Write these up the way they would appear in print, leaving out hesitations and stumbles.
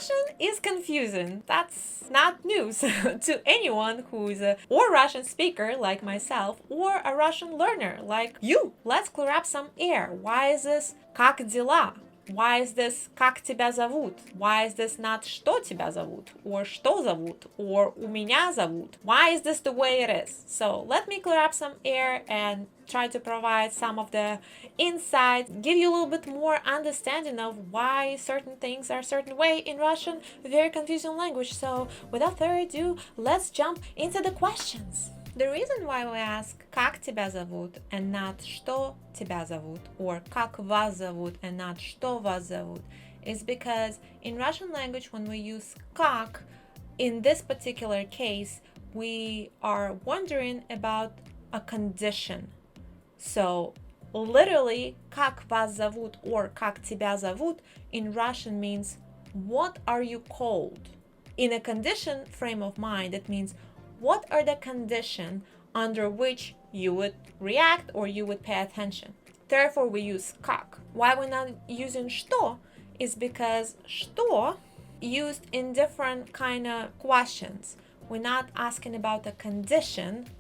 Russian is confusing. That's not news to anyone who is a or Russian speaker like myself or a Russian learner like you. Let's clear up some air. Why is this как дела? Why is this как тебя зовут? Why is this not что тебя зовут? Or что зовут? Or у меня зовут? Why is this the way it is? So let me clear up some air and try to provide some of the insight, give you a little bit more understanding of why certain things are a certain way in Russian, very confusing language. So without further ado, let's jump into the questions. The reason why we ask как тебя зовут and not что тебя зовут, or как вас зовут and not что вас зовут, is because in Russian language when we use как, in this particular case, we are wondering about a condition. So literally, как вас зовут or как тебя зовут in Russian means what are you called? In a condition frame of mind, it means what are the conditions under which you would react or you would pay attention. Therefore, we use как. Why we're not using что is because что used in different kind of questions. We're not asking about a condition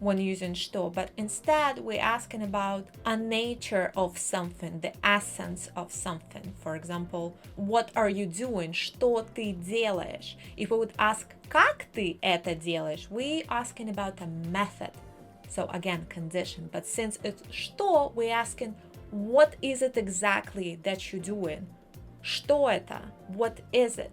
when using что, but instead we're asking about a nature of something, the essence of something. For example, what are you doing? Что ты делаешь? If we would ask как ты это делаешь, we asking about a method. So again, condition. But since it's что, we're asking what is it exactly that you're doing? Что это? What is it?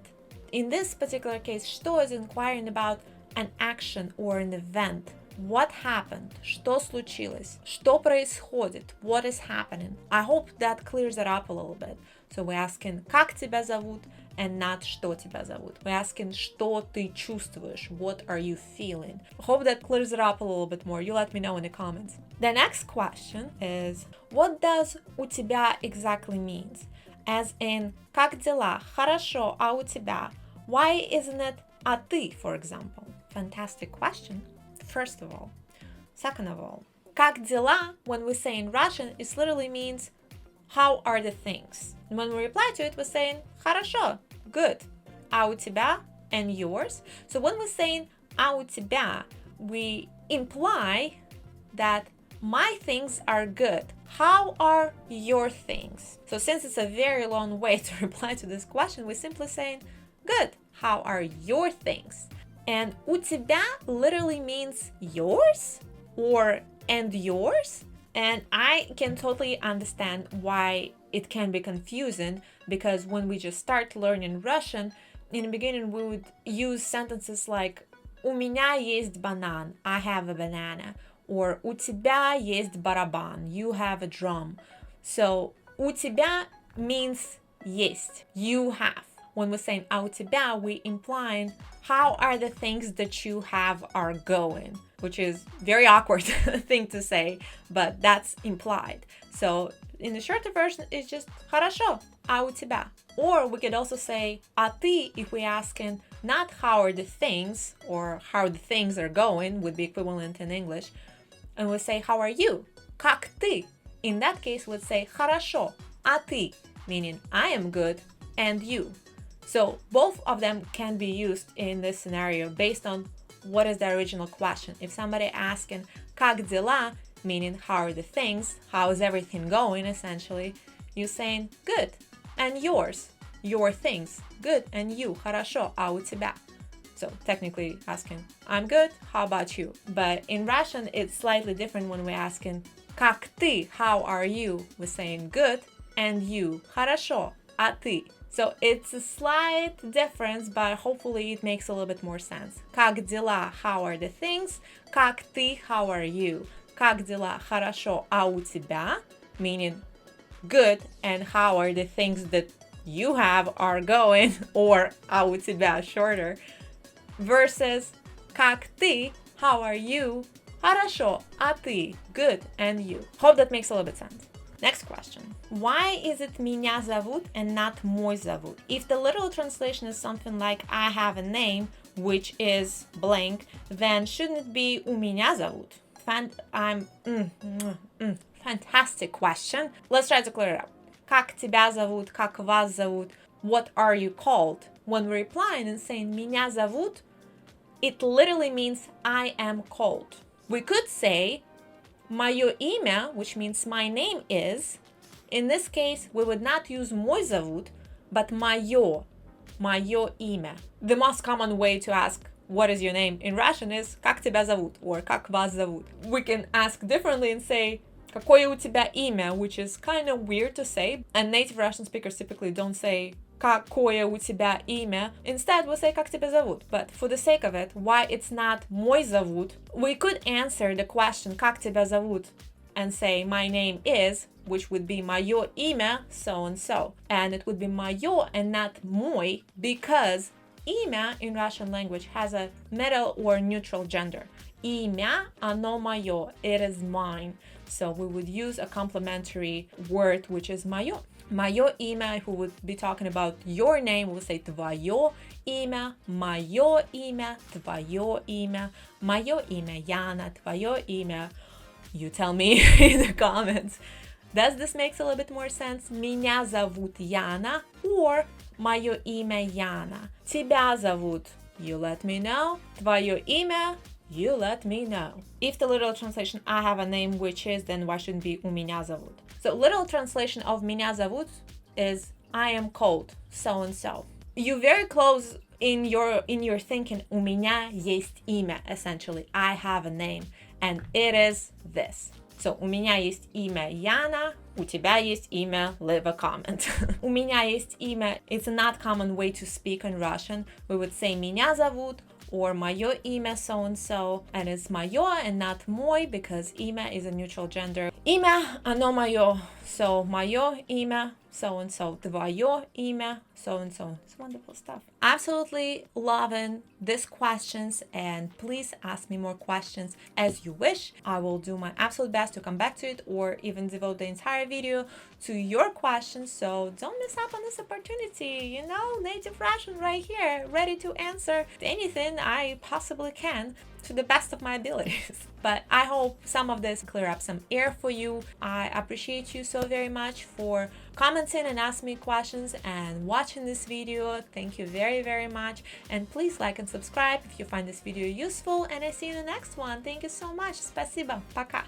In this particular case, что is inquiring about an action or an event. What happened? Что случилось? Что происходит? What is happening? I hope that clears it up a little bit. So we're asking как тебя зовут and not что тебя зовут. We're asking что ты чувствуешь? What are you feeling? Hope that clears it up a little bit more. You let me know in the comments. The next question is, what does у тебя exactly means? As in, как дела? Хорошо, а у тебя? Why isn't it а ты, for example? Fantastic question. First of all. Second of all, как дела, when we say in Russian, it literally means how are the things. And when we reply to it, we're saying хорошо, good. А у тебя and yours. So when we're saying а у тебя, we imply that my things are good. How are your things? So since it's a very long way to reply to this question, we're simply saying good. How are your things? And у тебя literally means yours or and yours. And I can totally understand why it can be confusing, because when we just start learning Russian, in the beginning we would use sentences like у меня есть банан, I have a banana, or у тебя есть барабан, you have a drum. So у тебя means есть, you have. When we're saying а у тебя, we implying how are the things that you have are going, which is very awkward thing to say, but that's implied. So in the shorter version, it's just хорошо, а у тебя. Or we could also say а ты if we're asking not how are the things or how the things are going, would be equivalent in English. And we say how are you? Как ты? In that case, we'd say хорошо, а ты, meaning I am good and you. So both of them can be used in this scenario based on what is the original question. If somebody asking как дела, meaning how are the things, how is everything going essentially, you're saying good. And yours, your things, good, and you, хорошо, а у тебя. So technically asking I'm good, how about you? But in Russian it's slightly different when we're asking как ты, how are you? We're saying good, and you, хорошо, а ты. So it's a slight difference, but hopefully it makes a little bit more sense. Как дела? How are the things? Как ты? How are you? Как дела? Хорошо. А у тебя? Meaning good, and how are the things that you have are going, or а у тебя shorter, versus как ты? How are you? Хорошо. А ты? Good, and you. Hope that makes a little bit sense. Next question. Why is it меня зовут and not мой зовут? If the literal translation is something like I have a name, which is blank, then shouldn't it be у меня зовут? Fantastic question. Let's try to clear it up. Как тебя зовут? Как вас зовут? what are you called? When we're replying and saying меня зовут, it literally means I am called. We could say моё имя, which means my name is. In this case, we would not use мой зовут, but моё имя. The most common way to ask what is your name in Russian is как тебя зовут or как вас зовут. We can ask differently and say какое у тебя имя, which is kind of weird to say, and native Russian speakers typically don't say какое у тебя имя. Instead, we say как тебя зовут. But for the sake of it, why it's not мой зовут, we could answer the question как тебя зовут and say my name is, which would be моё имя so and so. And it would be моё and not мой because имя in Russian language has a middle or neutral gender. Имя, оно моё, it is mine. So we would use a complementary word, which is моё. Моё имя, if we would be talking about your name, we would say твоё имя, моё имя, твоё имя, моё имя Яна, твоё имя. You tell me in the comments. Does this make a little bit more sense? Меня зовут Яна or моё имя Яна. Тебя зовут. You let me know. Твоё имя. You let me know. If the literal translation, I have a name which is, then why shouldn't be у меня зовут? So literal translation of меня зовут is I am called so and so. You're very close in your thinking. У меня есть имя, essentially. I have a name, and it is this. So у меня есть имя Яна, у тебя есть имя, leave a comment. У меня есть имя, it's a not common way to speak in Russian. We would say меня зовут or моё имя so and so, and it's моё and not мой because имя is a neutral gender. Имя, оно моё, so моё имя so and so, твоё имя so and so. It's wonderful stuff. Absolutely loving these questions, and please ask me more questions as you wish. I will do my absolute best to come back to it or even devote the entire video to your questions, so don't miss out on this opportunity. You know, native Russian right here, ready to answer anything I possibly can to the best of my abilities. But I hope some of this clear up some air for you. I appreciate you so very much for commenting and asking me questions and watching this video. Thank you very, very much. And please like and subscribe if you find this video useful. And I see you in the next one. Thank you so much. Спасибо. Пока.